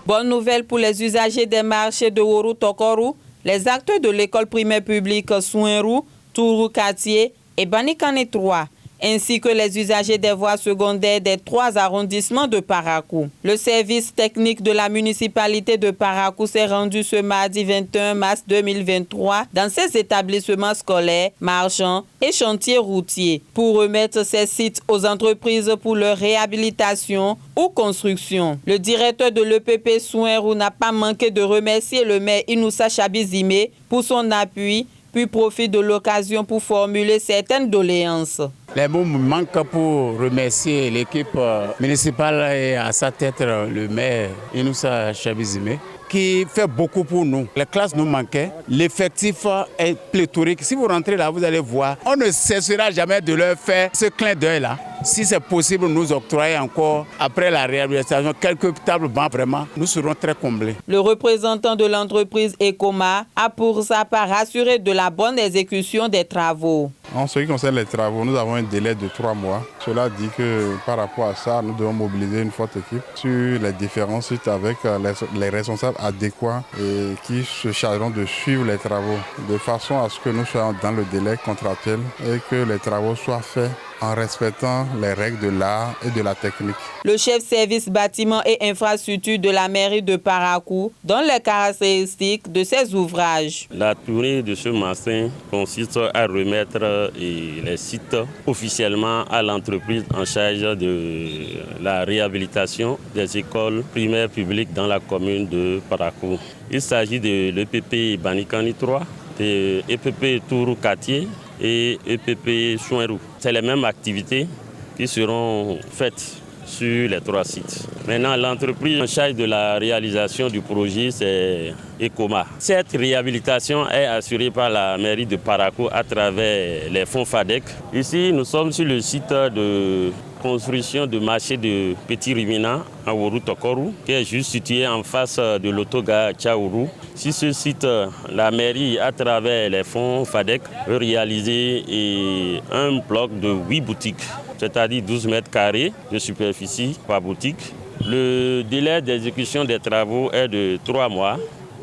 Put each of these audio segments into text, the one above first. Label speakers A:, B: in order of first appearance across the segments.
A: Bonne nouvelle pour les usagers des marchés de Woru Tokoru, les acteurs de l'école primaire publique Souenrou, Tourou Quartier et Banikane 3, ainsi que les usagers des voies secondaires des 3 arrondissements de Parakou. Le service technique de la municipalité de Parakou s'est rendu ce mardi 21 mars 2023 dans ces établissements scolaires, marchands et chantiers routiers pour remettre ces sites aux entreprises pour leur réhabilitation ou construction. Le directeur de l'EPP Souenrou n'a pas manqué de remercier le maire Inoussa Chabizime pour son appui, puis profite de l'occasion pour formuler certaines doléances.
B: Les mots me manquent pour remercier l'équipe municipale et à sa tête le maire Inoussa Chabizime qui fait beaucoup pour nous. Les classes nous manquaient, l'effectif est pléthorique. Si vous rentrez là, vous allez voir, on ne cessera jamais de leur faire ce clin d'œil-là. Si c'est possible, nous octroyer encore, après la réhabilitation, quelques tables bancs, vraiment, nous serons très comblés.
A: Le représentant de l'entreprise Ecoma a pour sa part assuré de la bonne exécution des travaux.
C: En ce qui concerne les travaux, nous avons un délai de 3 mois. Cela dit que par rapport à ça, nous devons mobiliser une forte équipe sur les différents sites avec les responsables adéquats et qui se chargeront de suivre les travaux de façon à ce que nous soyons dans le délai contractuel et que les travaux soient faits en respectant les règles de l'art et de la technique.
A: Le chef service bâtiments et infrastructures de la mairie de Parakou donne les caractéristiques de ces ouvrages.
D: La tournée de ce matin consiste à remettre les sites officiellement à l'entreprise en charge de la réhabilitation des écoles primaires publiques dans la commune de Parakou. Il s'agit de l'EPP Banikane 3, de l'EPP Tourou Quartier et EPP Souenrou. C'est les mêmes activités qui seront faites sur les 3 sites. Maintenant, l'entreprise en charge de la réalisation du projet, c'est Ecoma. Cette réhabilitation est assurée par la mairie de Parakou à travers les fonds FADEC. Ici, nous sommes sur le site de construction de marché de Petit Rimina à Woru Tokoru, qui est juste situé en face de l'autogare Tchaourou. Sur ce site, la mairie, à travers les fonds FADEC, veut réaliser un bloc de 8 boutiques, c'est-à-dire 12 mètres carrés de superficie par boutique. Le délai d'exécution des travaux est de 3 mois.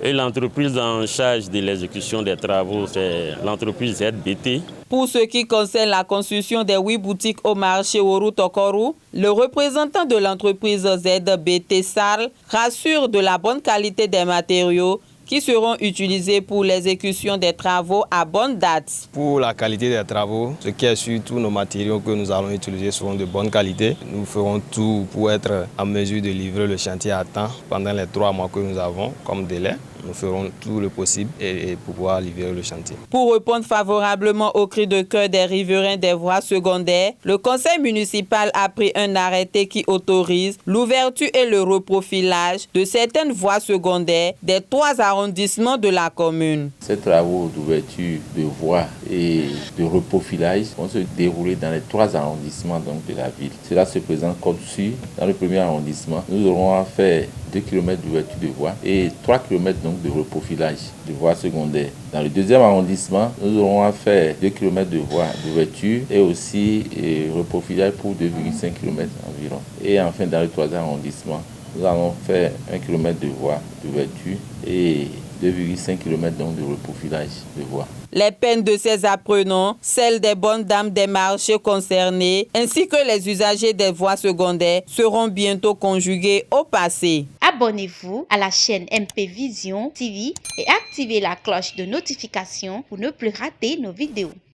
D: Et l'entreprise en charge de l'exécution des travaux, c'est l'entreprise ZBT.
A: Pour ce qui concerne la construction des 8 boutiques au marché Woru Tokoru, le représentant de l'entreprise ZBT Sarl rassure de la bonne qualité des matériaux qui seront utilisés pour l'exécution des travaux à bonne date.
E: Pour la qualité des travaux, ce qui est sur tous nos matériaux que nous allons utiliser seront de bonne qualité. Nous ferons tout pour être en mesure de livrer le chantier à temps pendant les 3 mois que nous avons comme délai. Nous ferons tout le possible et pouvoir livrer le chantier.
A: Pour répondre favorablement aux cris de cœur des riverains des voies secondaires, le conseil municipal a pris un arrêté qui autorise l'ouverture et le reprofilage de certaines voies secondaires des 3 arrondissements de la commune.
F: Ces travaux d'ouverture de voies et de reprofilage vont se dérouler dans les 3 arrondissements de la ville. Cela se présente comme suit. Dans le premier arrondissement, nous aurons à faire 2 km d'ouverture de voies et 3 km de reprofilage de voies secondaires. Dans le deuxième arrondissement, nous aurons à faire 2 km de voies d'ouverture et aussi reprofilage pour 2,5 km environ. Et enfin, dans le troisième arrondissement, nous allons faire 1 km de voies d'ouverture et 2,5 km de reprofilage de voies.
A: Les peines de ces apprenants, celles des bonnes dames des marchés concernés, ainsi que les usagers des voies secondaires, seront bientôt conjuguées au passé.
G: Abonnez-vous à la chaîne MP Vision TV et activez la cloche de notification pour ne plus rater nos vidéos.